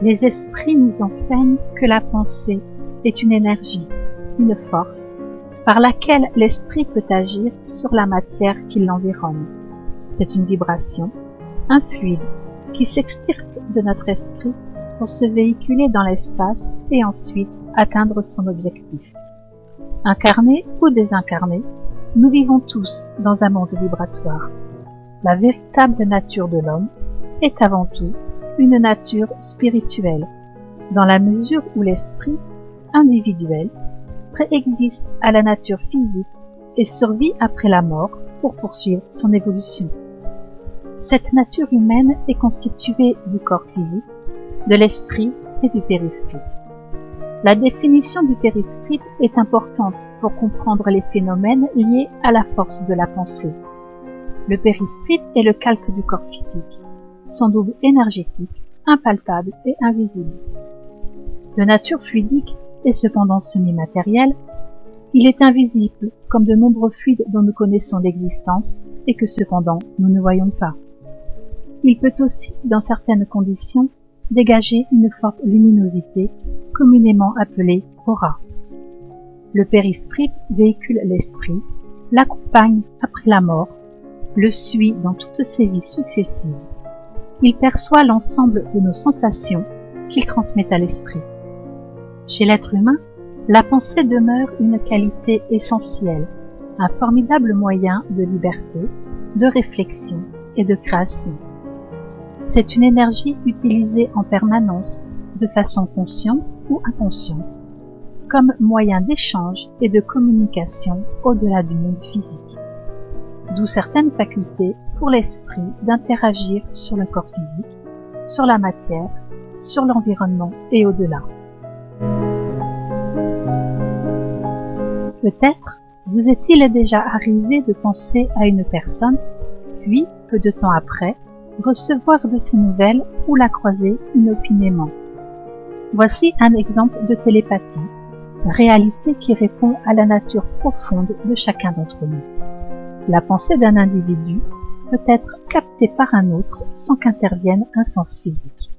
Les esprits nous enseignent que la pensée est une énergie, une force, par laquelle l'esprit peut agir sur la matière qui l'environne. C'est une vibration, un fluide, qui s'extirpe de notre esprit pour se véhiculer dans l'espace et ensuite atteindre son objectif. Incarnés ou désincarnés, nous vivons tous dans un monde vibratoire. La véritable nature de l'homme est avant tout une nature spirituelle, dans la mesure où l'esprit individuel préexiste à la nature physique et survit après la mort pour poursuivre son évolution. Cette nature humaine est constituée du corps physique, de l'esprit et du périsprit. La définition du périsprit est importante pour comprendre les phénomènes liés à la force de la pensée. Le périsprit est le calque du corps physique, son double énergétique, impalpable et invisible. De nature fluidique et cependant semi-matériel, il est invisible comme de nombreux fluides dont nous connaissons l'existence et que cependant nous ne voyons pas. Il peut aussi, dans certaines conditions, dégager une forte luminosité, communément appelée aura. Le périsprit véhicule l'esprit, l'accompagne après la mort, le suit dans toutes ses vies successives. Il perçoit l'ensemble de nos sensations qu'il transmet à l'esprit. Chez l'être humain, la pensée demeure une qualité essentielle, un formidable moyen de liberté, de réflexion et de création. C'est une énergie utilisée en permanence, de façon consciente ou inconsciente, comme moyen d'échange et de communication au-delà du monde physique. D'où certaines facultés pour l'esprit d'interagir sur le corps physique, sur la matière, sur l'environnement et au-delà. Peut-être vous est-il déjà arrivé de penser à une personne, puis, peu de temps après, recevoir de ses nouvelles ou la croiser inopinément. Voici un exemple de télépathie, réalité qui répond à la nature profonde de chacun d'entre nous. La pensée d'un individu peut être captée par un autre sans qu'intervienne un sens physique.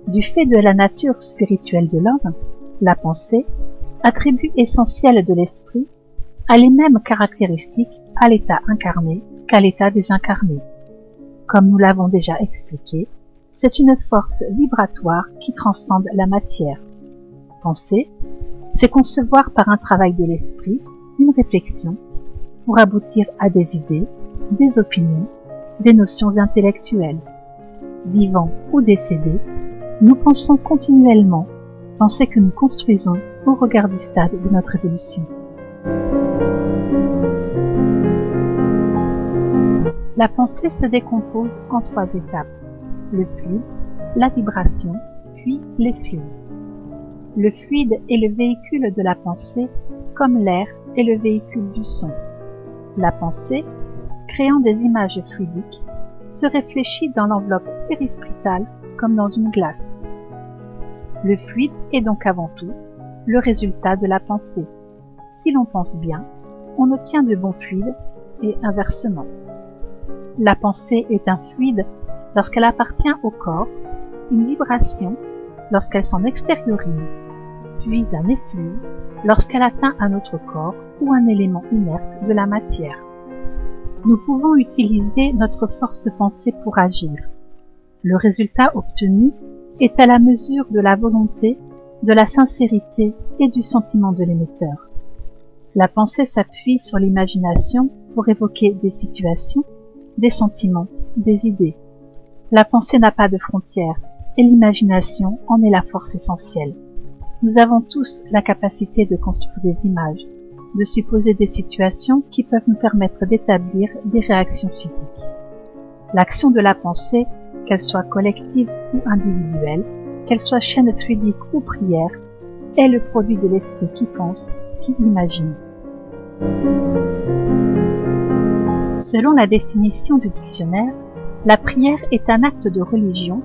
Du fait de la nature spirituelle de l'homme, la pensée, attribut essentiel de l'esprit, a les mêmes caractéristiques à l'état incarné qu'à l'état désincarné. Comme nous l'avons déjà expliqué, c'est une force vibratoire qui transcende la matière. Penser, c'est concevoir par un travail de l'esprit une réflexion pour aboutir à des idées, des opinions, des notions intellectuelles. Vivants ou décédés, nous pensons continuellement, pensée que nous construisons au regard du stade de notre évolution. La pensée se décompose en 3 étapes, le fluide, la vibration, puis les fluides. Le fluide est le véhicule de la pensée, comme l'air est le véhicule du son. La pensée, créant des images fluidiques, se réfléchit dans l'enveloppe périspritale comme dans une glace. Le fluide est donc avant tout le résultat de la pensée. Si l'on pense bien, on obtient de bons fluides et inversement. La pensée est un fluide lorsqu'elle appartient au corps, une vibration lorsqu'elle s'en extériorise, puis un effluve lorsqu'elle atteint un autre corps ou un élément inerte de la matière. Nous pouvons utiliser notre force pensée pour agir. Le résultat obtenu est à la mesure de la volonté, de la sincérité et du sentiment de l'émetteur. La pensée s'appuie sur l'imagination pour évoquer des situations, des sentiments, des idées. La pensée n'a pas de frontières et l'imagination en est la force essentielle. Nous avons tous la capacité de construire des images, de supposer des situations qui peuvent nous permettre d'établir des réactions physiques. L'action de la pensée, qu'elle soit collective ou individuelle, qu'elle soit chaîne fluidique ou prière, est le produit de l'esprit qui pense, qui imagine. Selon la définition du dictionnaire, la prière est un acte de religion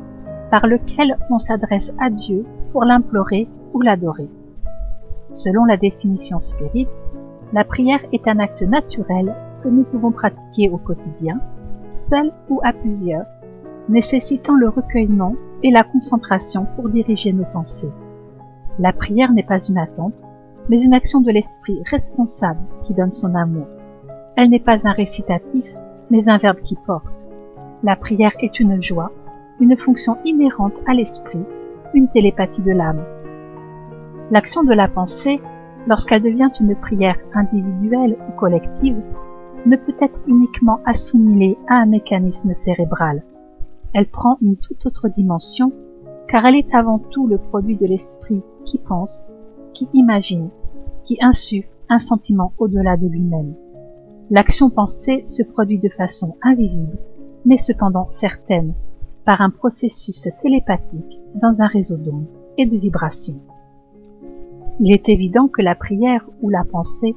par lequel on s'adresse à Dieu pour l'implorer ou l'adorer. Selon la définition spirite, La prière est un acte naturel que nous pouvons pratiquer au quotidien, seul ou à plusieurs, nécessitant le recueillement et la concentration pour diriger nos pensées. La prière n'est pas une attente, mais une action de l'esprit responsable qui donne son amour. Elle n'est pas un récitatif, mais un verbe qui porte. La prière est une joie, une fonction inhérente à l'esprit, une télépathie de l'âme. L'action de la pensée, lorsqu'elle devient une prière individuelle ou collective, ne peut être uniquement assimilée à un mécanisme cérébral. Elle prend une toute autre dimension, car elle est avant tout le produit de l'esprit qui pense, qui imagine, qui insuffle un sentiment au-delà de lui-même. L'action pensée se produit de façon invisible, mais cependant certaine, par un processus télépathique dans un réseau d'ondes et de vibrations. Il est évident que la prière ou la pensée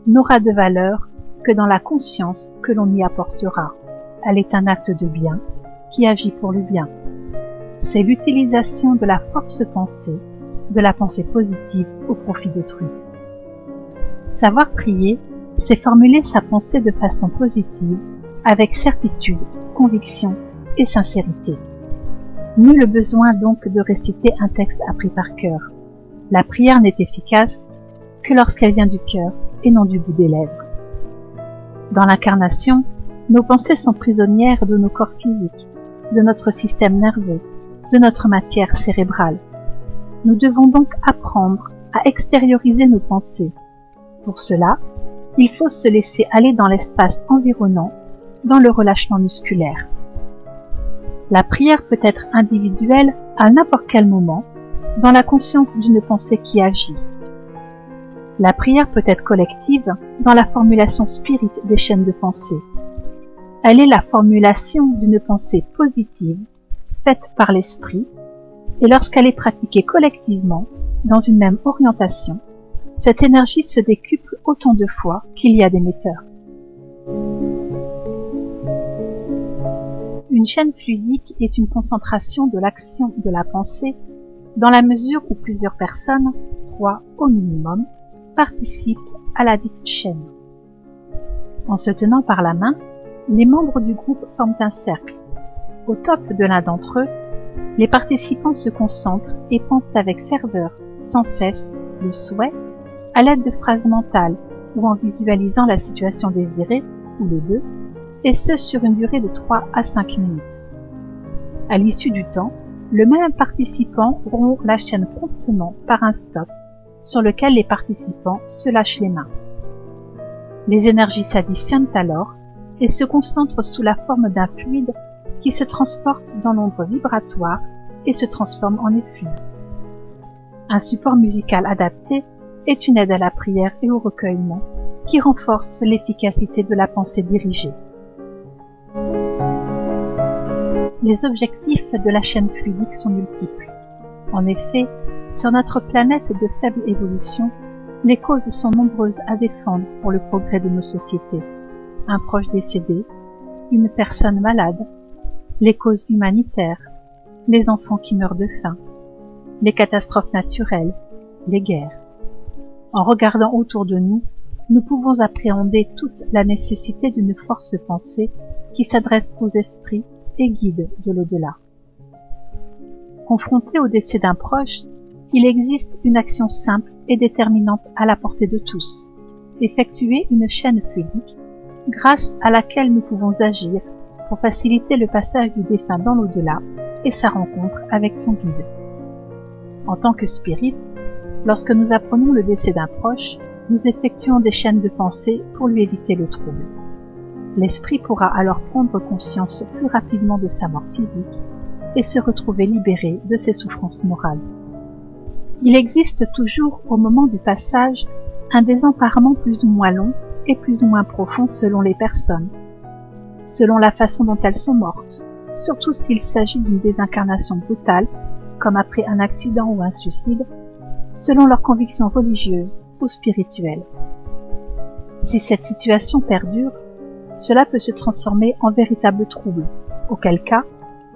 n'aura de valeur que dans la conscience que l'on y apportera. Elle est un acte de bien qui agit pour le bien. C'est l'utilisation de la force pensée, de la pensée positive au profit d'autrui. Savoir prier, c'est formuler sa pensée de façon positive, avec certitude, conviction et sincérité. Nul besoin donc de réciter un texte appris par cœur. La prière n'est efficace que lorsqu'elle vient du cœur et non du bout des lèvres. Dans l'incarnation, nos pensées sont prisonnières de nos corps physiques, de notre système nerveux, de notre matière cérébrale. Nous devons donc apprendre à extérioriser nos pensées. Pour cela, il faut se laisser aller dans l'espace environnant, dans le relâchement musculaire. La prière peut être individuelle à n'importe quel moment, dans la conscience d'une pensée qui agit. La prière peut être collective dans la formulation spirite des chaînes de pensée. Elle est la formulation d'une pensée positive, faite par l'esprit, et lorsqu'elle est pratiquée collectivement, dans une même orientation, cette énergie se décuple autant de fois qu'il y a d'émetteurs. Une chaîne fluidique est une concentration de l'action de la pensée dans la mesure où plusieurs personnes, 3 au minimum, participent à la dite chaîne. En se tenant par la main, les membres du groupe forment un cercle. Au top de l'un d'entre eux, les participants se concentrent et pensent avec ferveur, sans cesse, le souhait, à l'aide de phrases mentales ou en visualisant la situation désirée, ou les deux, et ce sur une durée de 3 à 5 minutes. À l'issue du temps, le même participant rompt la chaîne promptement par un stop, sur lequel les participants se lâchent les mains. Les énergies s'additionnent alors et se concentrent sous la forme d'un fluide qui se transporte dans l'ombre vibratoire et se transforme en effluve. Un support musical adapté est une aide à la prière et au recueillement qui renforce l'efficacité de la pensée dirigée. Les objectifs de la chaîne fluidique sont multiples. En effet, sur notre planète de faible évolution, les causes sont nombreuses à défendre pour le progrès de nos sociétés. Un proche décédé, une personne malade, les causes humanitaires, les enfants qui meurent de faim, les catastrophes naturelles, les guerres. En regardant autour de nous, nous pouvons appréhender toute la nécessité d'une force pensée qui s'adresse aux esprits et guide de l'au-delà. Confronté au décès d'un proche, il existe une action simple et déterminante à la portée de tous, effectuer une chaîne fluidique grâce à laquelle nous pouvons agir pour faciliter le passage du défunt dans l'au-delà et sa rencontre avec son guide. En tant que spirit, lorsque nous apprenons le décès d'un proche, nous effectuons des chaînes de pensée pour lui éviter le trouble. L'esprit pourra alors prendre conscience plus rapidement de sa mort physique et se retrouver libéré de ses souffrances morales. Il existe toujours au moment du passage un désemparement plus ou moins long et plus ou moins profond selon les personnes, selon la façon dont elles sont mortes, surtout s'il s'agit d'une désincarnation brutale, comme après un accident ou un suicide, selon leurs convictions religieuses ou spirituelles. Si cette situation perdure, cela peut se transformer en véritable trouble, auquel cas,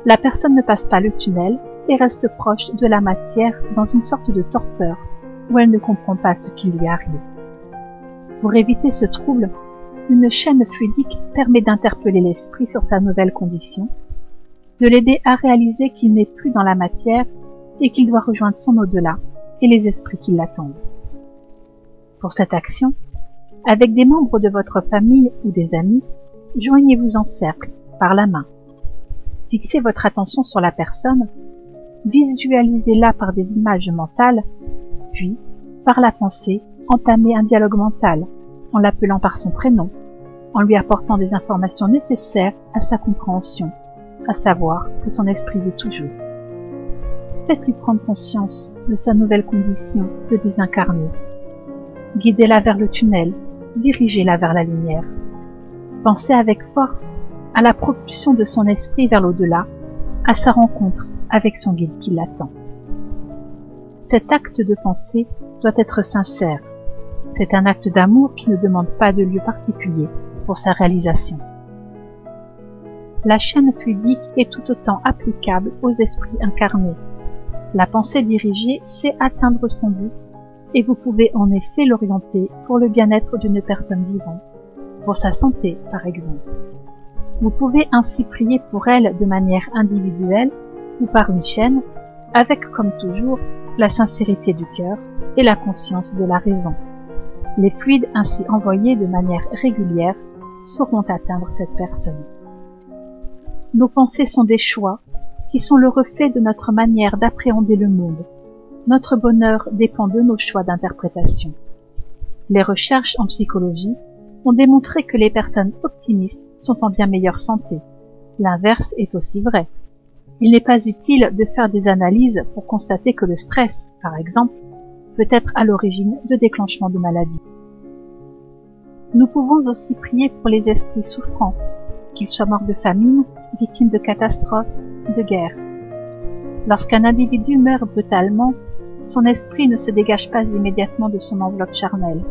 la personne ne passe pas le tunnel et reste proche de la matière dans une sorte de torpeur où elle ne comprend pas ce qui lui arrive. Pour éviter ce trouble, une chaîne fluidique permet d'interpeller l'esprit sur sa nouvelle condition, de l'aider à réaliser qu'il n'est plus dans la matière et qu'il doit rejoindre son au-delà et les esprits qui l'attendent. Pour cette action, avec des membres de votre famille ou des amis, joignez-vous en cercle, par la main. Fixez votre attention sur la personne, visualisez-la par des images mentales, puis, par la pensée, entamez un dialogue mental, en l'appelant par son prénom, en lui apportant des informations nécessaires à sa compréhension, à savoir que son esprit vit toujours. Faites-lui prendre conscience de sa nouvelle condition de désincarné. Guidez-la vers le tunnel, dirigez-la vers la lumière. Pensez avec force à la propulsion de son esprit vers l'au-delà, à sa rencontre avec son guide qui l'attend. Cet acte de pensée doit être sincère. C'est un acte d'amour qui ne demande pas de lieu particulier pour sa réalisation. La chaîne fluidique est tout autant applicable aux esprits incarnés. La pensée dirigée sait atteindre son but et vous pouvez en effet l'orienter pour le bien-être d'une personne vivante, pour sa santé par exemple. Vous pouvez ainsi prier pour elle de manière individuelle ou par une chaîne, avec comme toujours la sincérité du cœur et la conscience de la raison. Les fluides ainsi envoyés de manière régulière sauront atteindre cette personne. Nos pensées sont des choix qui sont le reflet de notre manière d'appréhender le monde. Notre bonheur dépend de nos choix d'interprétation. Les recherches en psychologie ont démontré que les personnes optimistes sont en bien meilleure santé. L'inverse est aussi vrai. Il n'est pas utile de faire des analyses pour constater que le stress, par exemple, peut être à l'origine de déclenchement de maladies. Nous pouvons aussi prier pour les esprits souffrants, qu'ils soient morts de famine, victimes de catastrophes, de guerre. Lorsqu'un individu meurt brutalement, son esprit ne se dégage pas immédiatement de son enveloppe charnelle.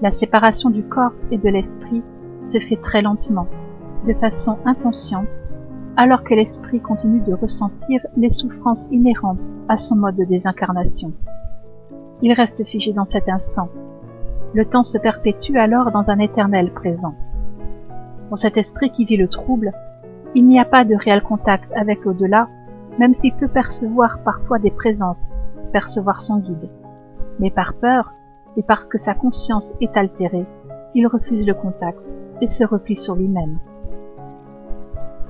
La séparation du corps et de l'esprit se fait très lentement, de façon inconsciente, alors que l'esprit continue de ressentir les souffrances inhérentes à son mode de désincarnation. Il reste figé dans cet instant. Le temps se perpétue alors dans un éternel présent. Pour cet esprit qui vit le trouble, il n'y a pas de réel contact avec l'au-delà, même s'il peut percevoir parfois des présences, percevoir son guide. Mais par peur, et parce que sa conscience est altérée, il refuse le contact et se replie sur lui-même.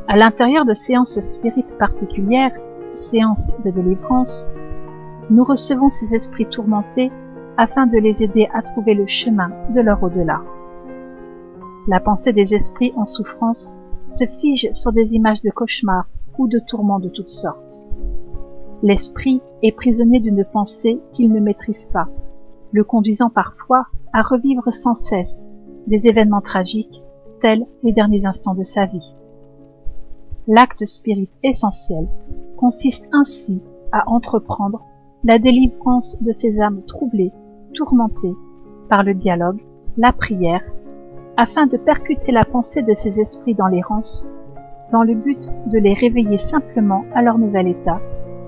À l'intérieur de séances spirites particulières, séances de délivrance, nous recevons ces esprits tourmentés afin de les aider à trouver le chemin de leur au-delà. La pensée des esprits en souffrance se fige sur des images de cauchemars ou de tourments de toutes sortes. L'esprit est prisonnier d'une pensée qu'il ne maîtrise pas, le conduisant parfois à revivre sans cesse des événements tragiques tels les derniers instants de sa vie. L'acte spirit essentiel consiste ainsi à entreprendre la délivrance de ces âmes troublées, tourmentées par le dialogue, la prière, afin de percuter la pensée de ces esprits dans l'errance, dans le but de les réveiller simplement à leur nouvel état,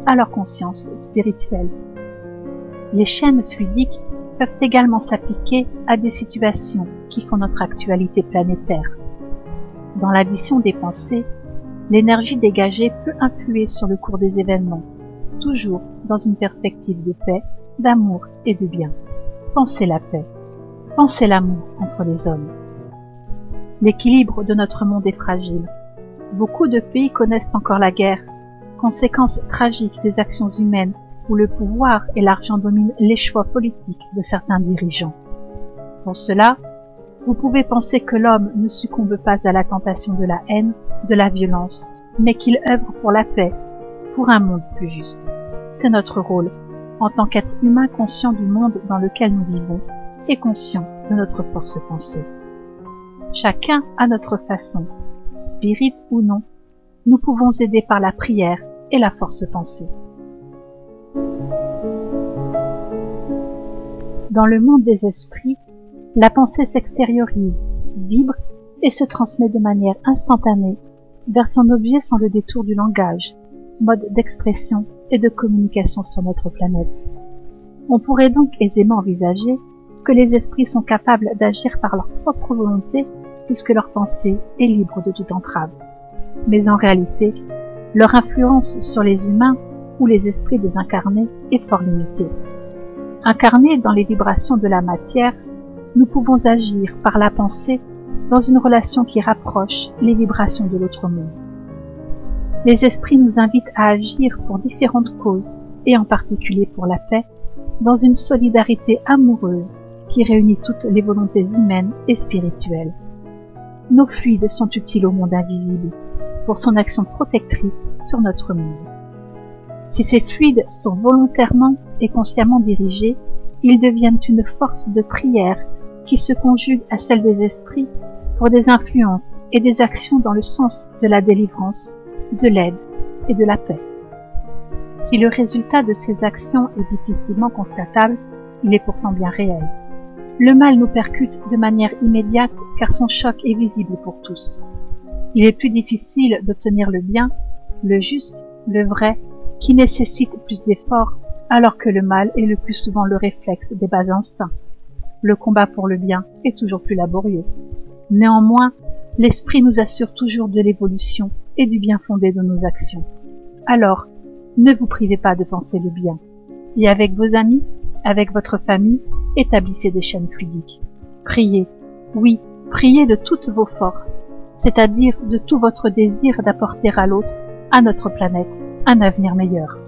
à leur conscience spirituelle. Les chaînes fluidiques peuvent également s'appliquer à des situations qui font notre actualité planétaire. Dans l'addition des pensées, l'énergie dégagée peut influer sur le cours des événements, toujours dans une perspective de paix, d'amour et de bien. Pensez la paix, pensez l'amour entre les hommes. L'équilibre de notre monde est fragile. Beaucoup de pays connaissent encore la guerre, conséquence tragique des actions humaines où le pouvoir et l'argent dominent les choix politiques de certains dirigeants. Pour cela, vous pouvez penser que l'homme ne succombe pas à la tentation de la haine, de la violence, mais qu'il œuvre pour la paix, pour un monde plus juste. C'est notre rôle, en tant qu'être humain conscient du monde dans lequel nous vivons et conscient de notre force pensée. Chacun à notre façon, spirit ou non, nous pouvons aider par la prière et la force pensée. Dans le monde des esprits, la pensée s'extériorise, vibre et se transmet de manière instantanée vers son objet sans le détour du langage, mode d'expression et de communication sur notre planète. On pourrait donc aisément envisager que les esprits sont capables d'agir par leur propre volonté puisque leur pensée est libre de toute entrave. Mais en réalité, leur influence sur les humains ou les esprits désincarnés est fort limitée. Incarnés dans les vibrations de la matière, nous pouvons agir par la pensée dans une relation qui rapproche les vibrations de l'autre monde. Les esprits nous invitent à agir pour différentes causes, et en particulier pour la paix, dans une solidarité amoureuse qui réunit toutes les volontés humaines et spirituelles. Nos fluides sont utiles au monde invisible, pour son action protectrice sur notre monde. Si ces fluides sont volontairement et consciemment dirigés, ils deviennent une force de prière qui se conjugue à celle des esprits pour des influences et des actions dans le sens de la délivrance, de l'aide et de la paix. Si le résultat de ces actions est difficilement constatable, il est pourtant bien réel. Le mal nous percute de manière immédiate car son choc est visible pour tous. Il est plus difficile d'obtenir le bien, le juste, le vrai, qui nécessite plus d'efforts, alors que le mal est le plus souvent le réflexe des bas instincts. Le combat pour le bien est toujours plus laborieux. Néanmoins, l'esprit nous assure toujours de l'évolution et du bien fondé de nos actions. Alors, ne vous privez pas de penser le bien. Et avec vos amis, avec votre famille, établissez des chaînes fluidiques. Priez, oui, priez de toutes vos forces, c'est-à-dire de tout votre désir d'apporter à l'autre, à notre planète, un avenir meilleur.